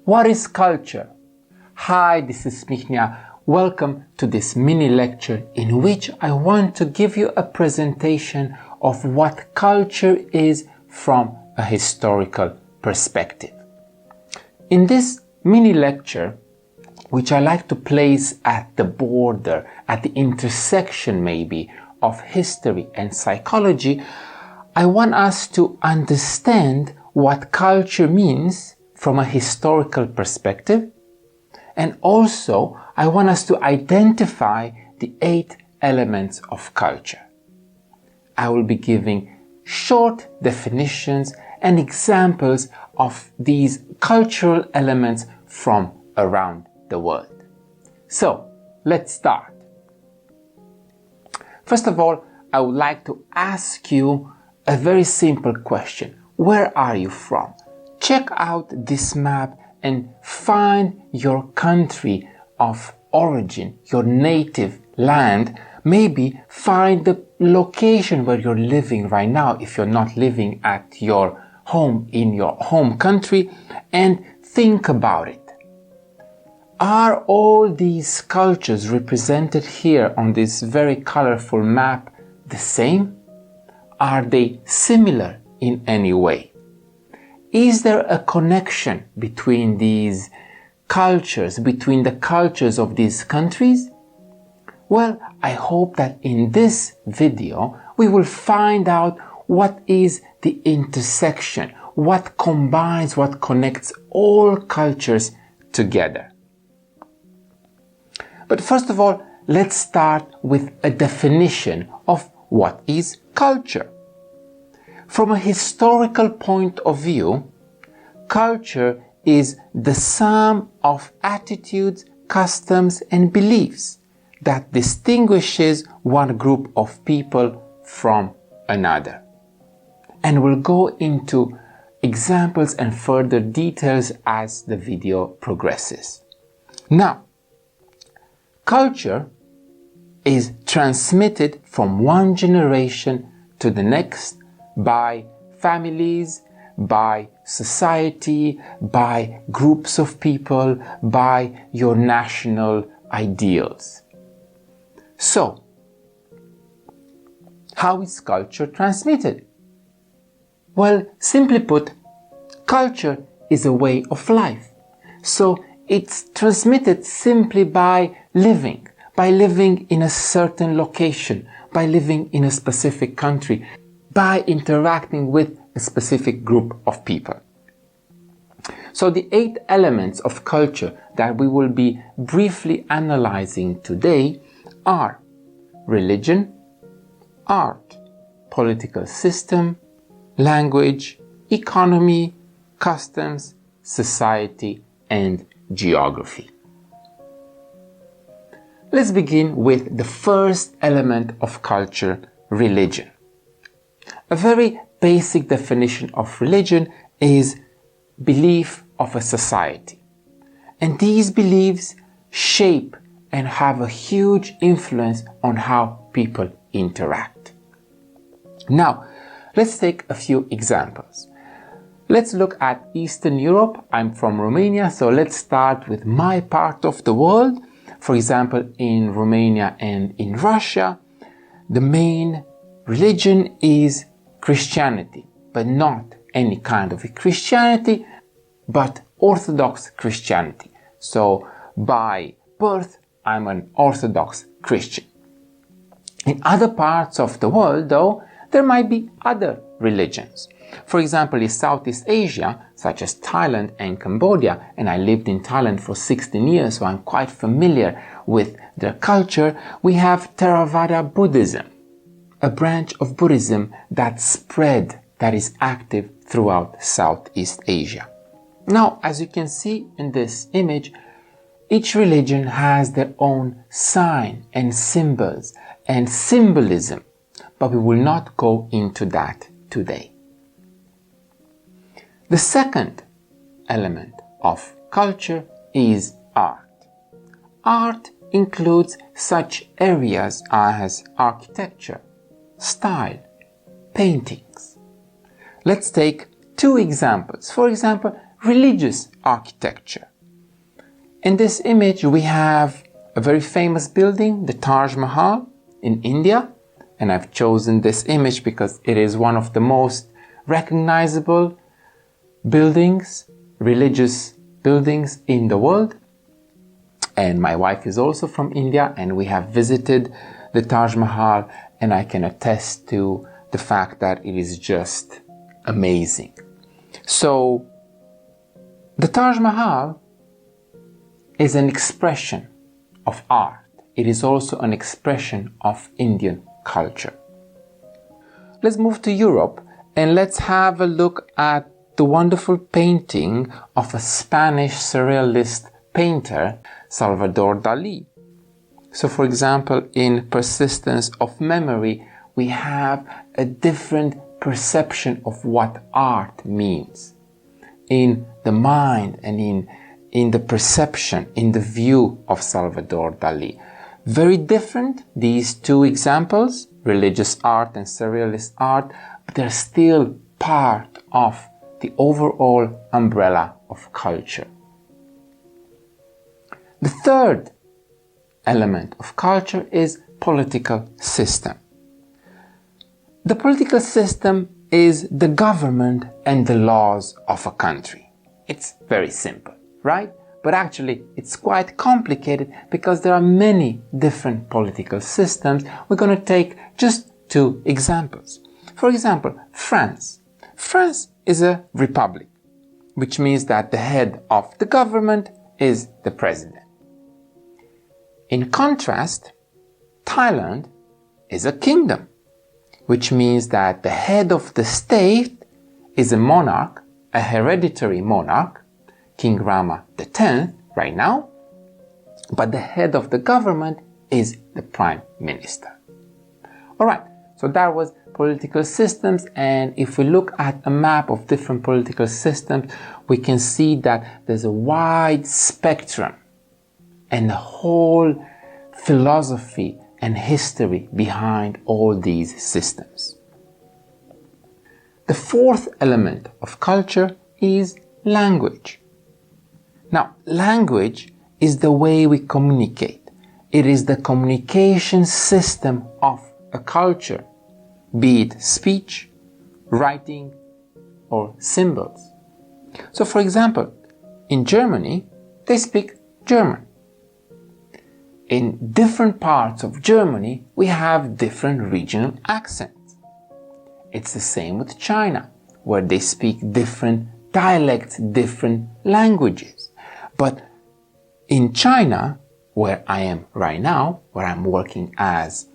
What is culture? Hi, this is Michnia. Welcome to this mini lecture in which I want to give you a presentation of what culture is from a historical perspective. In this mini lecture, which I like to place at the border, at the intersection maybe, of history and psychology, I want us to understand what culture means from a historical perspective, and also I want us to identify the 8 elements of culture. I will be giving short definitions and examples of these cultural elements from around the world. So, let's start. First of all, I would like to ask you a very simple question. Where are you from? Check out this map and find your country of origin, your native land. Maybe find the location where you're living right now if you're not living at your home in your home country, and think about it. Are all these cultures represented here on this very colorful map the same? Are they similar in any way? Is there a connection between these cultures, between the cultures of these countries? Well, I hope that in this video we will find out what is the intersection, what combines, what connects all cultures together. But first of all, let's start with a definition of what is culture. From a historical point of view, culture is the sum of attitudes, customs, and beliefs that distinguishes one group of people from another. And we'll go into examples and further details as the video progresses. Now, culture is transmitted from one generation to the next by families, by society, by groups of people, by your national ideals. So, how is culture transmitted? Well, simply put, culture is a way of life. So, it's transmitted simply by living in a certain location, by living in a specific country, by interacting with a specific group of people. So the 8 elements of culture that we will be briefly analyzing today are religion, art, political system, language, economy, customs, society, and geography. Let's begin with the first element of culture, religion. A very basic definition of religion is belief of a society. And these beliefs shape and have a huge influence on how people interact. Now, let's take a few examples. Let's look at Eastern Europe. I'm from Romania, so let's start with my part of the world. For example, in Romania and in Russia, the main religion is Christianity, but not any kind of Christianity, but Orthodox Christianity. So, by birth, I'm an Orthodox Christian. In other parts of the world, though, there might be other religions. For example, in Southeast Asia, such as Thailand and Cambodia, and I lived in Thailand for 16 years, so I'm quite familiar with their culture, we have Theravada Buddhism, a branch of Buddhism that spread, that is active throughout Southeast Asia. Now, as you can see in this image, each religion has their own sign and symbols and symbolism, but we will not go into that today. The second element of culture is art. Art includes such areas as architecture, style, paintings. Let's take 2 examples. For example, religious architecture. In this image, we have a very famous building, the Taj Mahal in India. And I've chosen this image because it is one of the most recognizable buildings, religious buildings in the world. And my wife is also from India, and we have visited the Taj Mahal, and I can attest to the fact that it is just amazing. So, the Taj Mahal is an expression of art. It is also an expression of Indian culture. Let's move to Europe and let's have a look at the wonderful painting of a Spanish surrealist painter, Salvador Dalí. So, for example, in Persistence of Memory, we have a different perception of what art means in the mind and in the perception, in the view of Salvador Dalí. Very different, these two examples, religious art and surrealist art, but they're still part of the overall umbrella of culture. The third element of culture is political system. The political system is the government and the laws of a country. It's very simple, right? But actually, it's quite complicated because there are many different political systems. We're going to take just two examples. For example, France. France is a republic, which means that the head of the government is the president. In contrast, Thailand is a kingdom, which means that the head of the state is a monarch, a hereditary monarch, King Rama X right now, but the head of the government is the prime minister. Alright, so that was political systems, and if we look at a map of different political systems, we can see that there's a wide spectrum and a whole philosophy and history behind all these systems. The fourth element of culture is language. Now, language is the way we communicate. It is the communication system of a culture, be it speech, writing, or symbols. So, for example, in Germany, they speak German. In different parts of Germany, we have different regional accents. It's the same with China, where they speak different dialects, different languages. But in China, where I am right now, where I'm working as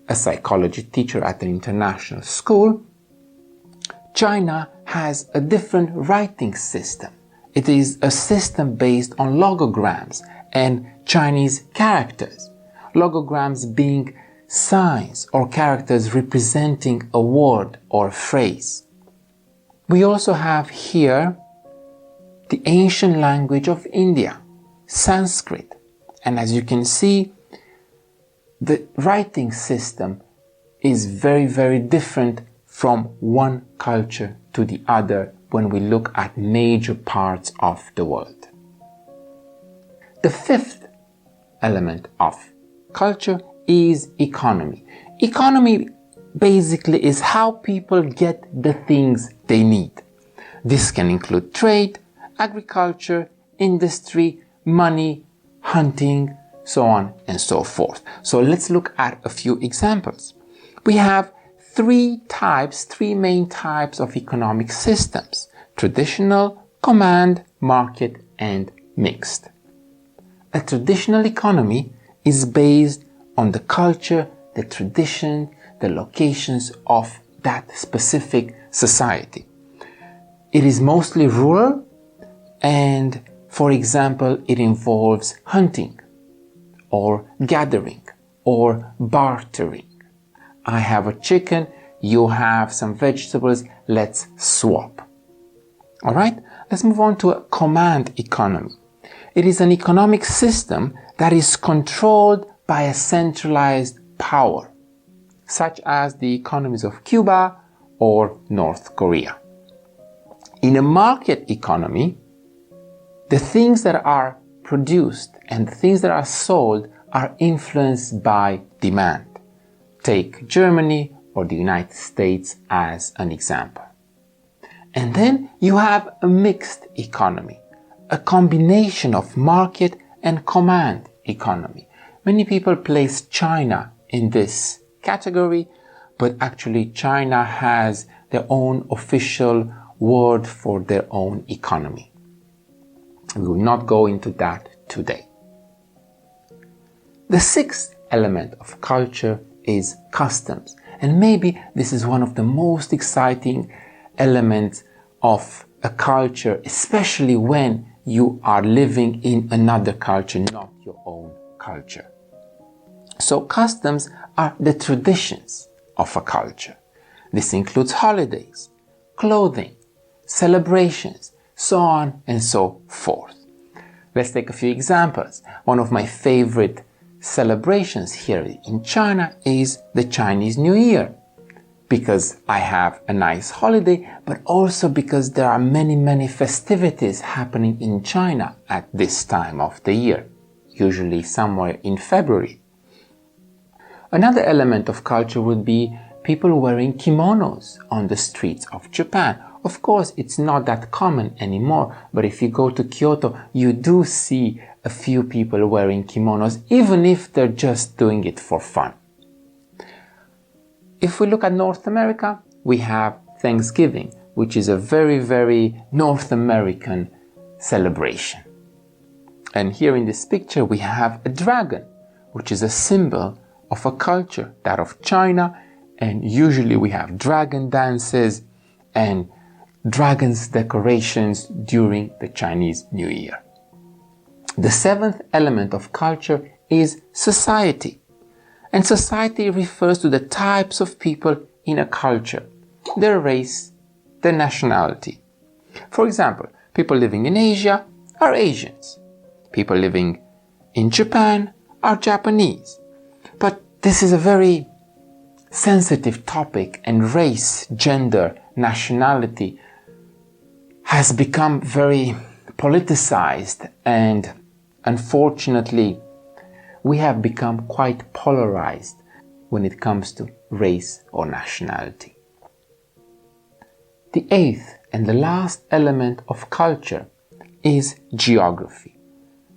a psychology teacher at an international school, China has a different writing system. It is a system based on logograms and Chinese characters. Logograms being signs or characters representing a word or phrase. We also have here the ancient language of India, Sanskrit. And as you can see, the writing system is very, very different from one culture to the other when we look at major parts of the world. The fifth element of culture is economy. Economy basically is how people get the things they need. This can include trade, agriculture, industry, money, hunting, so on and so forth. So let's look at a few examples. We have three main types of economic systems: traditional, command, market, and mixed. A traditional economy is based on the culture, the tradition, the locations of that specific society. It is mostly rural, and for example, it involves hunting or gathering or bartering. I have a chicken, you have some vegetables, let's swap. Alright, let's move on to a command economy. It is an economic system that is controlled by a centralized power, such as the economies of Cuba or North Korea. In a market economy, the things that are produced and the things that are sold are influenced by demand. Take Germany or the United States as an example. And then you have a mixed economy, a combination of market and command economy. Many people place China in this category, but actually China has their own official word for their own economy. We will not go into that today. The sixth element of culture is customs. And maybe this is one of the most exciting elements of a culture, especially when you are living in another culture, not your own culture. So customs are the traditions of a culture. This includes holidays, clothing, celebrations, so on and so forth. Let's take a few examples. One of my favorite celebrations here in China is the Chinese New Year, because I have a nice holiday, but also because there are many festivities happening in China at this time of the year, usually somewhere in February. Another element of culture would be people wearing kimonos on the streets of Japan. Of course, it's not that common anymore, but if you go to Kyoto, you do see a few people wearing kimonos, even if they're just doing it for fun. If we look at North America, we have Thanksgiving, which is a very North American celebration. And here in this picture, we have a dragon, which is a symbol of a culture, that of China, and usually we have dragon dances and dragons decorations during the Chinese New Year. The seventh element of culture is society. And society refers to the types of people in a culture, their race, their nationality. For example, people living in Asia are Asians. People living in Japan are Japanese. But this is a very sensitive topic, and race, gender, nationality has become very politicized, and unfortunately we have become quite polarized when it comes to race or nationality. The eighth and the last element of culture is geography.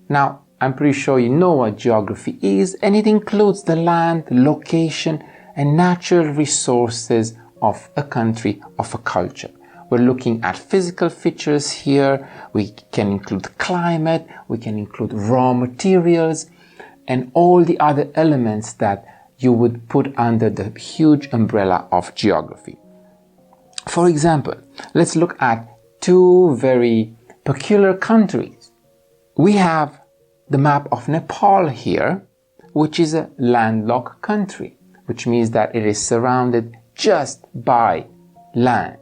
Now, I'm pretty sure you know what geography is, and it includes the land, location, and natural resources of a country, of a culture. We're looking at physical features here. We can include climate, we can include raw materials, and all the other elements that you would put under the huge umbrella of geography. For example, let's look at two very peculiar countries. We have the map of Nepal here, which is a landlocked country, which means that it is surrounded just by land,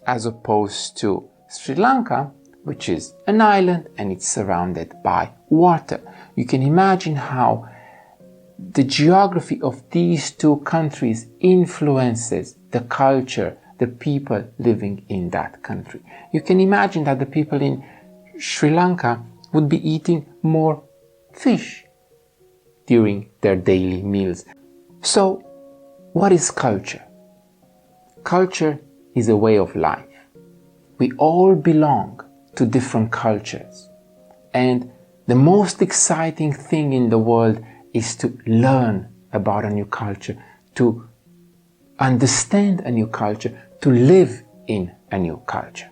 as opposed to Sri Lanka, which is an island and it's surrounded by water. You can imagine how the geography of these two countries influences the culture, the people living in that country. You can imagine that the people in Sri Lanka would be eating more fish during their daily meals. So, what is culture? Culture is a way of life. We all belong to different cultures. And the most exciting thing in the world is to learn about a new culture, to understand a new culture, to live in a new culture.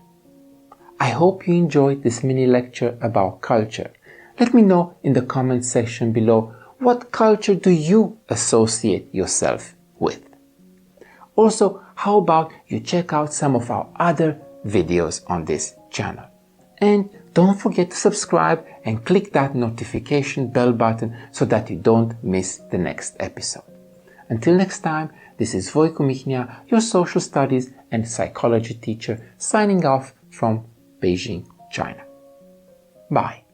I hope you enjoyed this mini lecture about culture. Let me know in the comment section below, what culture do you associate yourself with? Also, how about you check out some of our other videos on this channel? And don't forget to subscribe and click that notification bell button so that you don't miss the next episode. Until next time, this is Vojko Michnia, your social studies and psychology teacher, signing off from Beijing, China. Bye.